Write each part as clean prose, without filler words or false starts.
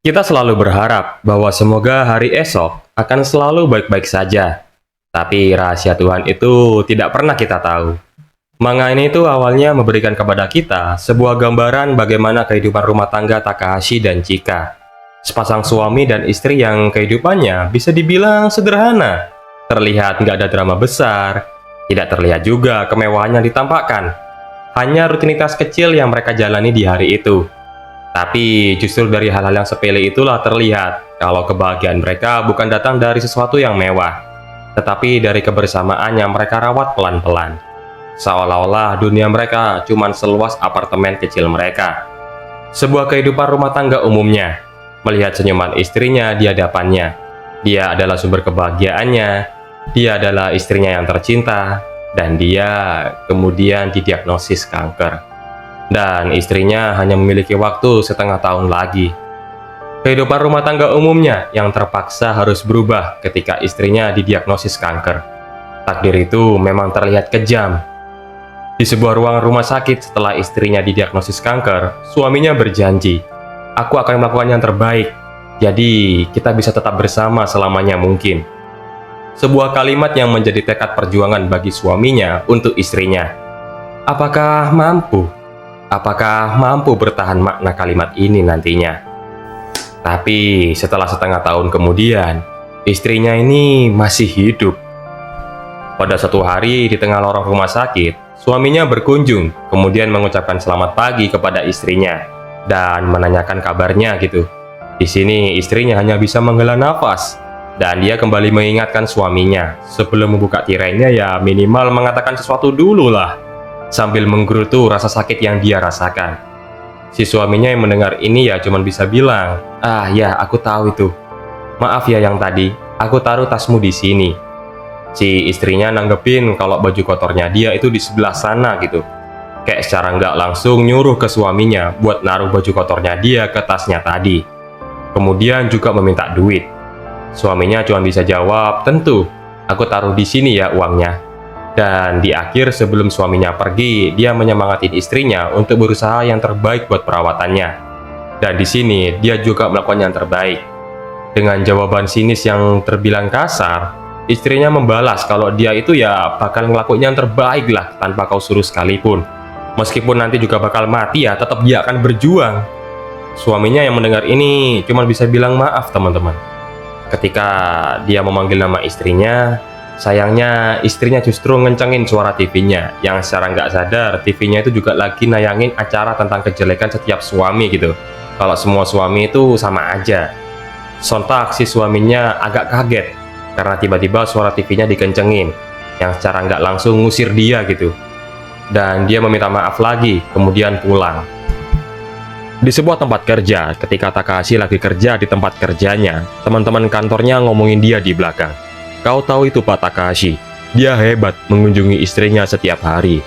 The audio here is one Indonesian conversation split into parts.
Kita selalu berharap bahwa semoga hari esok akan selalu baik-baik saja. Tapi rahasia Tuhan itu tidak pernah kita tahu. Manga ini itu awalnya memberikan kepada kita sebuah gambaran bagaimana kehidupan rumah tangga Takahashi dan Chika. Sepasang suami dan istri yang kehidupannya bisa dibilang sederhana. Terlihat nggak ada drama besar, tidak terlihat juga kemewahan yang ditampakkan. Hanya rutinitas kecil yang mereka jalani di hari itu. Tapi justru dari hal-hal yang sepele itulah terlihat kalau kebahagiaan mereka bukan datang dari sesuatu yang mewah, tetapi dari kebersamaan yang mereka rawat pelan-pelan. Seolah-olah dunia mereka cuma seluas apartemen kecil mereka. Sebuah kehidupan rumah tangga umumnya, melihat senyuman istrinya di hadapannya. Dia adalah sumber kebahagiaannya, dia adalah istrinya yang tercinta, dan dia kemudian didiagnosis kanker. Dan istrinya hanya memiliki waktu setengah tahun lagi. Kehidupan rumah tangga umumnya yang terpaksa harus berubah ketika istrinya didiagnosis kanker. Takdir itu memang terlihat kejam. Di sebuah ruangan rumah sakit setelah istrinya didiagnosis kanker, suaminya berjanji, "Aku akan melakukan yang terbaik, jadi kita bisa tetap bersama selamanya mungkin." Sebuah kalimat yang menjadi tekad perjuangan bagi suaminya untuk istrinya. Apakah mampu? Apakah mampu bertahan makna kalimat ini nantinya? Tapi setelah setengah tahun kemudian, istrinya ini masih hidup. Pada suatu hari di tengah lorong rumah sakit, suaminya berkunjung, kemudian mengucapkan selamat pagi kepada istrinya dan menanyakan kabarnya gitu. Di sini istrinya hanya bisa menghela nafas dan dia kembali mengingatkan suaminya sebelum membuka tirainya ya minimal mengatakan sesuatu dulu lah. Sambil menggerutu rasa sakit yang dia rasakan. Si suaminya yang mendengar ini ya cuman bisa bilang, "Ah ya, aku tahu itu. Maaf ya yang tadi, aku taruh tasmu di sini." Si istrinya nanggepin kalau baju kotornya dia itu di sebelah sana gitu. Kayak secara nggak langsung nyuruh ke suaminya buat naruh baju kotornya dia ke tasnya tadi. Kemudian juga meminta duit. Suaminya cuma bisa jawab, "Tentu, aku taruh di sini ya uangnya." Dan di akhir sebelum suaminya pergi, dia menyemangati istrinya untuk berusaha yang terbaik buat perawatannya. Dan di sini dia juga melakukan yang terbaik. Dengan jawaban sinis yang terbilang kasar, istrinya membalas kalau dia itu ya bakal ngelakuin yang terbaik lah tanpa kau suruh sekalipun. Meskipun nanti juga bakal mati ya, tetap dia akan berjuang. Suaminya yang mendengar ini cuma bisa bilang maaf teman-teman. Ketika dia memanggil nama istrinya, sayangnya istrinya justru ngencengin suara TV-nya, yang secara nggak sadar TV-nya itu juga lagi nayangin acara tentang kejelekan setiap suami gitu. Kalau semua suami itu sama aja. Sontak si suaminya agak kaget karena tiba-tiba suara TV-nya dikencengin, yang secara nggak langsung ngusir dia gitu. Dan dia meminta maaf lagi, kemudian pulang. Di sebuah tempat kerja, ketika Takahashi lagi kerja di tempat kerjanya, teman-teman kantornya ngomongin dia di belakang. "Kau tahu itu Pak Takahashi, dia hebat mengunjungi istrinya setiap hari."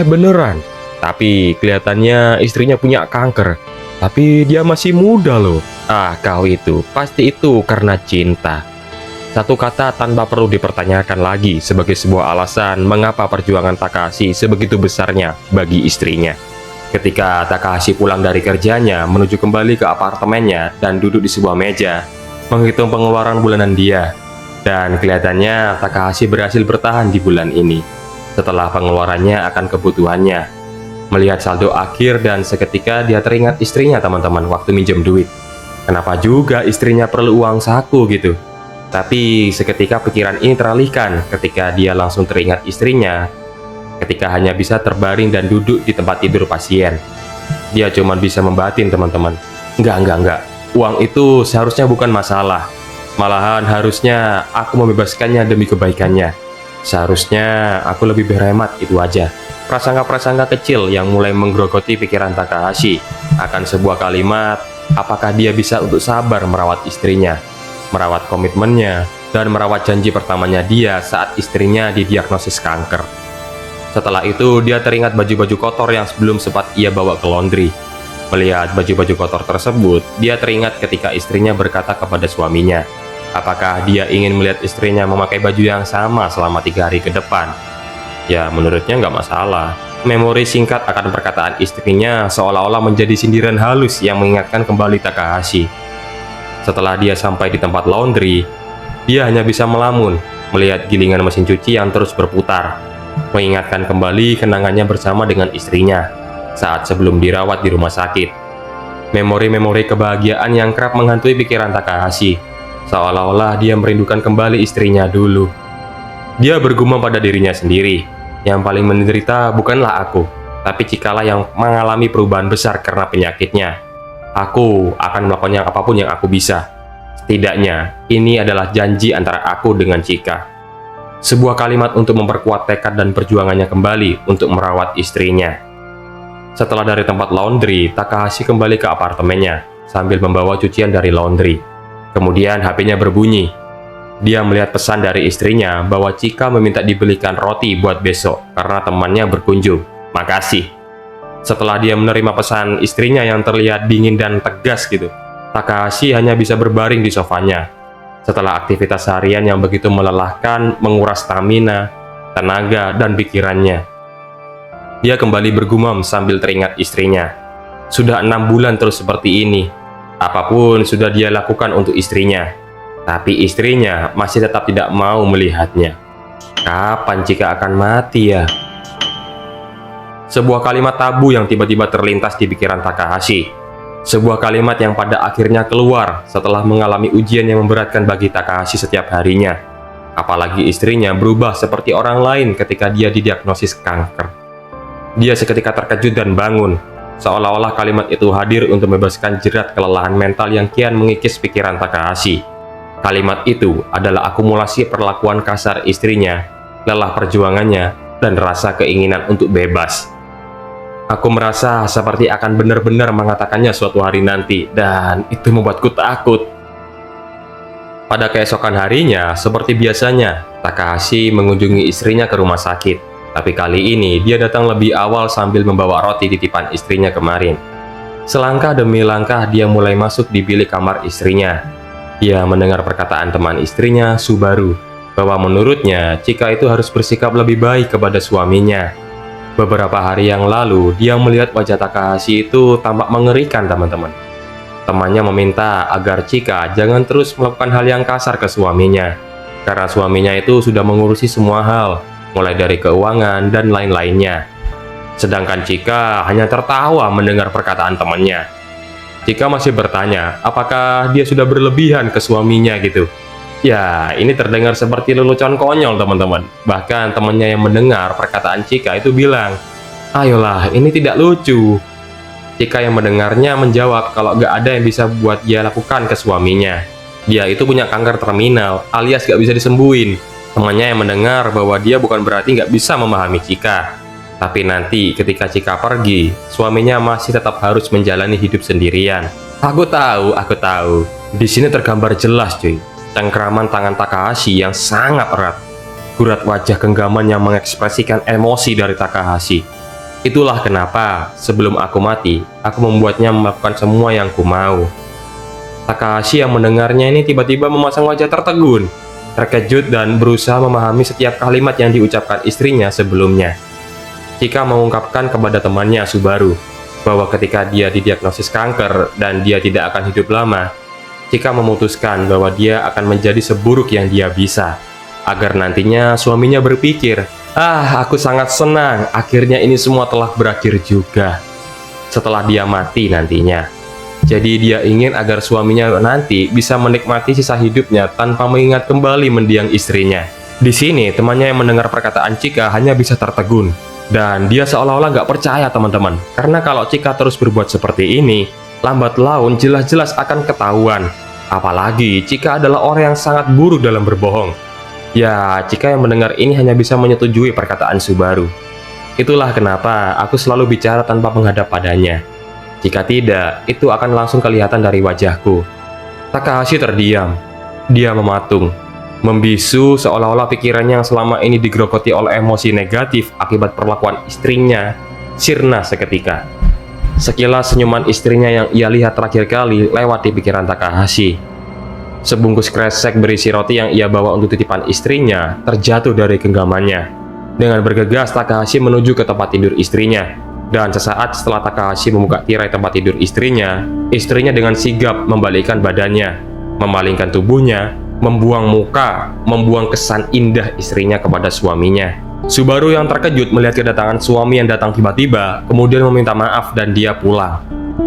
Beneran? Tapi kelihatannya istrinya punya kanker. Tapi dia masih muda loh. Ah, kau itu, pasti itu karena cinta. Satu kata tanpa perlu dipertanyakan lagi sebagai sebuah alasan mengapa perjuangan Takahashi sebegitu besarnya bagi istrinya. Ketika Takahashi pulang dari kerjanya menuju kembali ke apartemennya dan duduk di sebuah meja, menghitung pengeluaran bulanan dia. Dan kelihatannya Takahashi berhasil bertahan di bulan ini setelah pengeluarannya akan kebutuhannya. Melihat saldo akhir dan seketika dia teringat istrinya teman-teman waktu minjem duit. Kenapa juga istrinya perlu uang saku gitu? Tapi seketika pikiran ini teralihkan ketika dia langsung teringat istrinya ketika hanya bisa terbaring dan duduk di tempat tidur pasien. Dia cuma bisa membatin teman-teman. Enggak. Uang itu seharusnya bukan masalah. Malahan harusnya aku membebaskannya demi kebaikannya. Seharusnya aku lebih berhemat, itu aja. Prasangka-prasangka kecil yang mulai menggerogoti pikiran Takahashi akan sebuah kalimat, apakah dia bisa untuk sabar merawat istrinya, merawat komitmennya, dan merawat janji pertamanya dia saat istrinya didiagnosis kanker. Setelah itu, dia teringat baju-baju kotor yang sebelum sempat ia bawa ke laundry. Melihat baju-baju kotor tersebut, dia teringat ketika istrinya berkata kepada suaminya, apakah dia ingin melihat istrinya memakai baju yang sama selama 3 hari ke depan? Ya, menurutnya nggak masalah. Memori singkat akan perkataan istrinya seolah-olah menjadi sindiran halus yang mengingatkan kembali Takahashi. Setelah dia sampai di tempat laundry, dia hanya bisa melamun melihat gilingan mesin cuci yang terus berputar, mengingatkan kembali kenangannya bersama dengan istrinya saat sebelum dirawat di rumah sakit. Memori-memori kebahagiaan yang kerap menghantui pikiran Takahashi, seolah-olah dia merindukan kembali istrinya dulu. Dia bergumam pada dirinya sendiri, yang paling menderita bukanlah aku, tapi Chika-lah yang mengalami perubahan besar karena penyakitnya. Aku akan melakukan apapun yang aku bisa. Setidaknya, ini adalah janji antara aku dengan Chika. Sebuah kalimat untuk memperkuat tekad dan perjuangannya kembali untuk merawat istrinya. Setelah dari tempat laundry, Takahashi kembali ke apartemennya sambil membawa cucian dari laundry. Kemudian HP-nya berbunyi. Dia melihat pesan dari istrinya bahwa Chika meminta dibelikan roti buat besok karena temannya berkunjung. Makasih. Setelah dia menerima pesan istrinya yang terlihat dingin dan tegas gitu, Takahashi hanya bisa berbaring di sofanya. Setelah aktivitas harian yang begitu melelahkan, menguras stamina, tenaga, dan pikirannya, dia kembali bergumam sambil teringat istrinya. Sudah 6 bulan terus seperti ini. Apapun sudah dia lakukan untuk istrinya, tapi istrinya masih tetap tidak mau melihatnya. Kapan Chika akan mati ya? Sebuah kalimat tabu yang tiba-tiba terlintas di pikiran Takahashi. Sebuah kalimat yang pada akhirnya keluar setelah mengalami ujian yang memberatkan bagi Takahashi setiap harinya. Apalagi istrinya berubah seperti orang lain ketika dia didiagnosis kanker. Dia seketika terkejut dan bangun, seolah-olah kalimat itu hadir untuk membebaskan jerat kelelahan mental yang kian mengikis pikiran Takahashi. Kalimat itu adalah akumulasi perlakuan kasar istrinya, lelah perjuangannya, dan rasa keinginan untuk bebas. Aku merasa seperti akan benar-benar mengatakannya suatu hari nanti, dan itu membuatku takut. Pada keesokan harinya, seperti biasanya, Takahashi mengunjungi istrinya ke rumah sakit. Tapi kali ini, dia datang lebih awal sambil membawa roti titipan istrinya kemarin. Selangkah demi langkah, dia mulai masuk di bilik kamar istrinya. Dia mendengar perkataan teman istrinya, Subaru, bahwa menurutnya, Chika itu harus bersikap lebih baik kepada suaminya. Beberapa hari yang lalu, dia melihat wajah Takahashi itu tampak mengerikan, teman-teman. Temannya meminta agar Chika jangan terus melakukan hal yang kasar ke suaminya, karena suaminya itu sudah mengurusi semua hal, mulai dari keuangan dan lain-lainnya. Sedangkan Chika hanya tertawa mendengar perkataan temannya. Chika masih bertanya, apakah dia sudah berlebihan ke suaminya gitu. Ya, ini terdengar seperti lelucon konyol, teman-teman. Bahkan temannya yang mendengar perkataan Chika itu bilang, ayolah, ini tidak lucu. Chika yang mendengarnya menjawab kalau gak ada yang bisa buat dia lakukan ke suaminya. Dia itu punya kanker terminal, alias gak bisa disembuhin. Temannya yang mendengar bahwa dia bukan berarti gak bisa memahami Chika. Tapi nanti ketika Chika pergi, suaminya masih tetap harus menjalani hidup sendirian. Aku tahu. Di sini tergambar jelas, cuy. Cengkraman tangan Takahashi yang sangat erat, gurat wajah genggaman yang mengekspresikan emosi dari Takahashi. Itulah kenapa sebelum aku mati, aku membuatnya melakukan semua yang ku mau. Takahashi yang mendengarnya ini tiba-tiba memasang wajah tertegun, terkejut dan berusaha memahami setiap kalimat yang diucapkan istrinya sebelumnya. Chika mengungkapkan kepada temannya Subaru bahwa ketika dia didiagnosis kanker dan dia tidak akan hidup lama, Chika memutuskan bahwa dia akan menjadi seburuk yang dia bisa, agar nantinya suaminya berpikir, aku sangat senang, akhirnya ini semua telah berakhir juga. Setelah dia mati nantinya. Jadi dia ingin agar suaminya nanti bisa menikmati sisa hidupnya tanpa mengingat kembali mendiang istrinya. Di sini temannya yang mendengar perkataan Chika hanya bisa tertegun. Dan dia seolah-olah nggak percaya, teman-teman. Karena kalau Chika terus berbuat seperti ini, lambat laun jelas-jelas akan ketahuan. Apalagi Chika adalah orang yang sangat buruk dalam berbohong. Ya, Chika yang mendengar ini hanya bisa menyetujui perkataan Subaru. Itulah kenapa aku selalu bicara tanpa menghadap padanya. Jika tidak, itu akan langsung kelihatan dari wajahku. Takahashi terdiam. Dia mematung, membisu seolah-olah pikirannya yang selama ini digerogoti oleh emosi negatif akibat perlakuan istrinya sirna seketika. Sekilas senyuman istrinya yang ia lihat terakhir kali lewat di pikiran Takahashi. Sebungkus kresek berisi roti yang ia bawa untuk titipan istrinya terjatuh dari genggamannya. Dengan bergegas, Takahashi menuju ke tempat tidur istrinya. Dan sesaat setelah Takahashi membuka tirai tempat tidur istrinya dengan sigap membalikkan badannya memalingkan tubuhnya, membuang muka, membuang kesan indah istrinya kepada suaminya. Subaru yang terkejut melihat kedatangan suami yang datang tiba-tiba, kemudian meminta maaf dan dia pulang.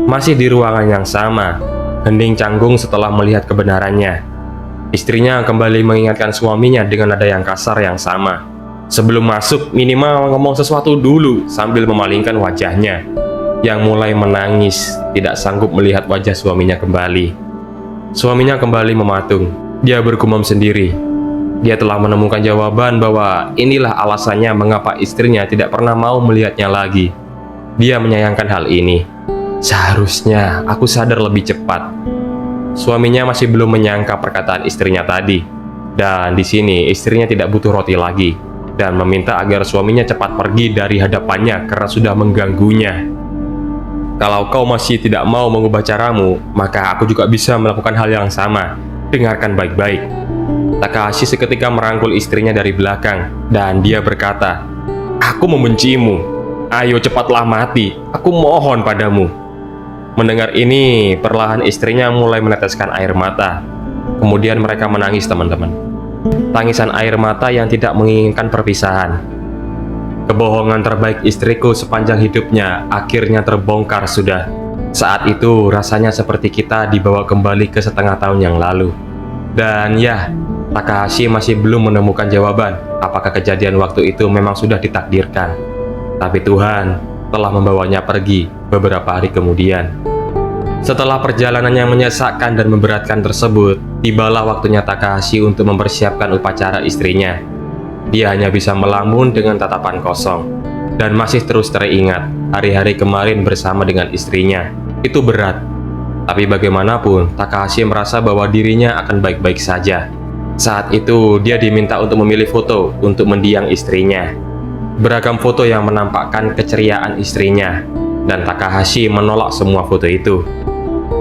Masih di ruangan yang sama, hening canggung setelah melihat kebenarannya. Istrinya kembali mengingatkan suaminya dengan nada yang kasar yang sama. Sebelum masuk, minimal ngomong sesuatu dulu sambil memalingkan wajahnya, yang mulai menangis, tidak sanggup melihat wajah suaminya kembali. Suaminya kembali mematung. Dia bergumam sendiri. Dia telah menemukan jawaban bahwa inilah alasannya mengapa istrinya tidak pernah mau melihatnya lagi. Dia menyayangkan hal ini. Seharusnya aku sadar lebih cepat. Suaminya masih belum menyangka perkataan istrinya tadi. Dan di sini istrinya tidak butuh roti lagi dan meminta agar suaminya cepat pergi dari hadapannya karena sudah mengganggunya. Kalau kau masih tidak mau mengubah caramu, maka aku juga bisa melakukan hal yang sama. Dengarkan baik-baik. Takahashi seketika merangkul istrinya dari belakang dan dia berkata, "Aku membencimu. Ayo cepatlah mati. Aku mohon padamu." Mendengar ini, perlahan istrinya mulai meneteskan air mata. Kemudian mereka menangis, teman-teman. Tangisan air mata yang tidak menginginkan perpisahan. Kebohongan terbaik istriku sepanjang hidupnya akhirnya terbongkar sudah. Saat itu rasanya seperti kita dibawa kembali ke setengah tahun yang lalu. Dan ya, Takahashi masih belum menemukan jawaban apakah kejadian waktu itu memang sudah ditakdirkan. Tapi Tuhan telah membawanya pergi beberapa hari kemudian. Setelah perjalanan yang menyesakkan dan memberatkan tersebut, tibalah waktunya Takahashi untuk mempersiapkan upacara istrinya. Dia hanya bisa melamun dengan tatapan kosong dan masih terus teringat hari-hari kemarin bersama dengan istrinya. Itu berat. Tapi bagaimanapun, Takahashi merasa bahwa dirinya akan baik-baik saja. Saat itu, dia diminta untuk memilih foto untuk mendiang istrinya. Beragam foto yang menampakkan keceriaan istrinya, dan Takahashi menolak semua foto itu.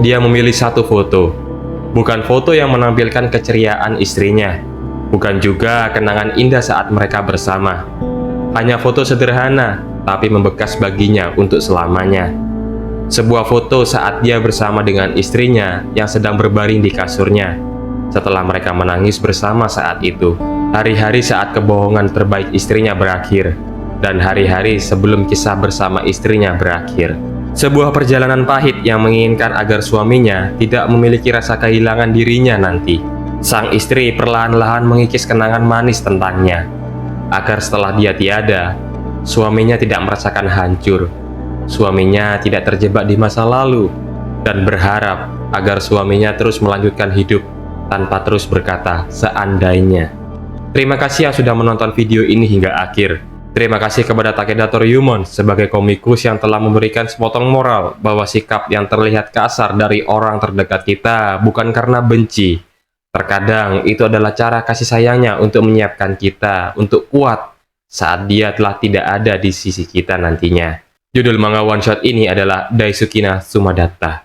Dia memilih satu foto, bukan foto yang menampilkan keceriaan istrinya, bukan juga kenangan indah saat mereka bersama. Hanya foto sederhana, tapi membekas baginya untuk selamanya. Sebuah foto saat dia bersama dengan istrinya yang sedang berbaring di kasurnya. Setelah mereka menangis bersama saat itu, hari-hari saat kebohongan terbaik istrinya berakhir, dan hari-hari sebelum kisah bersama istrinya berakhir. Sebuah perjalanan pahit yang menginginkan agar suaminya tidak memiliki rasa kehilangan dirinya nanti. Sang istri perlahan-lahan mengikis kenangan manis tentangnya, agar setelah dia tiada, suaminya tidak merasakan hancur. Suaminya tidak terjebak di masa lalu, dan berharap agar suaminya terus melanjutkan hidup tanpa terus berkata seandainya. Terima kasih yang sudah menonton video ini hingga akhir. Terima kasih kepada Takeda Toryumon sebagai komikus yang telah memberikan sepotong moral bahwa sikap yang terlihat kasar dari orang terdekat kita bukan karena benci. Terkadang itu adalah cara kasih sayangnya untuk menyiapkan kita untuk kuat saat dia telah tidak ada di sisi kita nantinya. Judul manga one shot ini adalah Daisuki na Sumadatta.